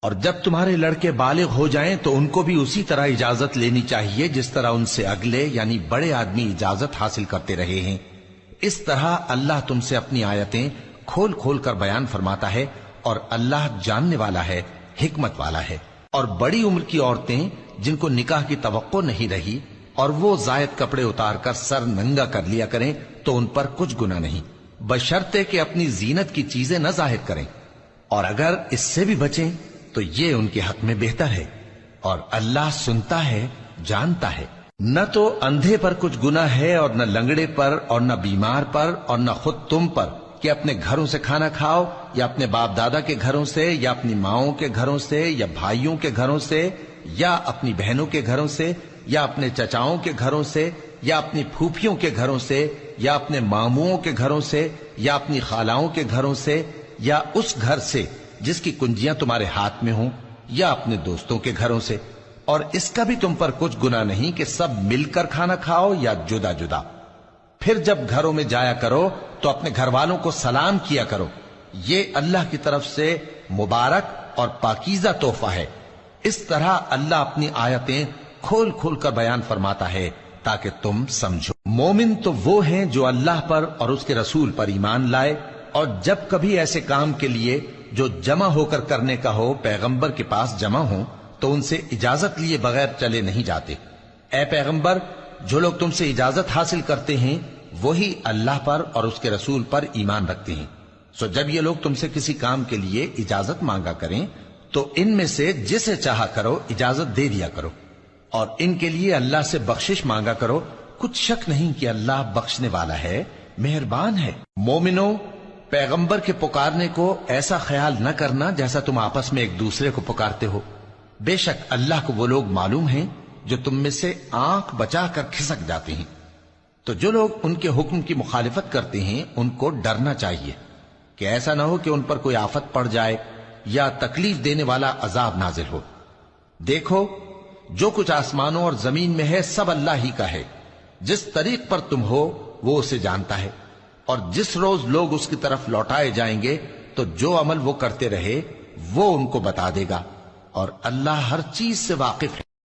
اور جب تمہارے لڑکے بالغ ہو جائیں تو ان کو بھی اسی طرح اجازت لینی چاہیے جس طرح ان سے اگلے یعنی بڑے آدمی اجازت حاصل کرتے رہے ہیں۔ اس طرح اللہ تم سے اپنی آیتیں کھول کھول کر بیان فرماتا ہے، اور اللہ جاننے والا ہے، حکمت والا ہے۔ اور بڑی عمر کی عورتیں جن کو نکاح کی توقع نہیں رہی اور وہ زائد کپڑے اتار کر سر ننگا کر لیا کریں تو ان پر کچھ گناہ نہیں، بشرطے کہ اپنی زینت کی چیزیں نہ ظاہر کریں، اور اگر اس سے بھی بچیں تو یہ ان کے حق میں بہتر ہے، اور اللہ سنتا ہے، جانتا ہے۔ نہ تو اندھے پر کچھ گناہ ہے اور نہ لنگڑے پر اور نہ بیمار پر اور نہ خود تم پر کہ اپنے گھروں سے کھانا کھاؤ، یا اپنے باپ دادا کے گھروں سے، یا اپنی ماؤں کے گھروں سے، یا بھائیوں کے گھروں سے، یا اپنی بہنوں کے گھروں سے، یا اپنے چچاؤں کے گھروں سے، یا اپنی پھوپھیوں کے گھروں سے، یا اپنے ماموؤں کے گھروں سے، یا اپنی خالاؤں کے گھروں سے، یا اس گھر سے جس کی کنجیاں تمہارے ہاتھ میں ہوں، یا اپنے دوستوں کے گھروں سے۔ اور اس کا بھی تم پر کچھ گناہ نہیں کہ سب مل کر کھانا کھاؤ یا جدا جدا۔ پھر جب گھروں میں جایا کرو تو اپنے گھر والوں کو سلام کیا کرو، یہ اللہ کی طرف سے مبارک اور پاکیزہ تحفہ ہے۔ اس طرح اللہ اپنی آیتیں کھول کھول کر بیان فرماتا ہے تاکہ تم سمجھو۔ مومن تو وہ ہیں جو اللہ پر اور اس کے رسول پر ایمان لائے، اور جب کبھی ایسے کام کے لیے جو جمع ہو کر کرنے کا ہو پیغمبر کے پاس جمع ہوں تو ان سے اجازت لیے بغیر چلے نہیں جاتے۔ اے پیغمبر، جو لوگ تم سے اجازت حاصل کرتے ہیں وہی اللہ پر اور اس کے رسول پر ایمان رکھتے ہیں۔ سو جب یہ لوگ تم سے کسی کام کے لیے اجازت مانگا کریں تو ان میں سے جسے چاہا کرو اجازت دے دیا کرو، اور ان کے لیے اللہ سے بخشش مانگا کرو، کچھ شک نہیں کہ اللہ بخشنے والا ہے، مہربان ہے۔ مومنو، پیغمبر کے پکارنے کو ایسا خیال نہ کرنا جیسا تم آپس میں ایک دوسرے کو پکارتے ہو۔ بے شک اللہ کو وہ لوگ معلوم ہیں جو تم میں سے آنکھ بچا کر کھسک جاتے ہیں۔ تو جو لوگ ان کے حکم کی مخالفت کرتے ہیں ان کو ڈرنا چاہیے کہ ایسا نہ ہو کہ ان پر کوئی آفت پڑ جائے یا تکلیف دینے والا عذاب نازل ہو۔ دیکھو، جو کچھ آسمانوں اور زمین میں ہے سب اللہ ہی کا ہے۔ جس طریق پر تم ہو وہ اسے جانتا ہے، اور جس روز لوگ اس کی طرف لوٹائے جائیں گے تو جو عمل وہ کرتے رہے وہ ان کو بتا دے گا، اور اللہ ہر چیز سے واقف ہے۔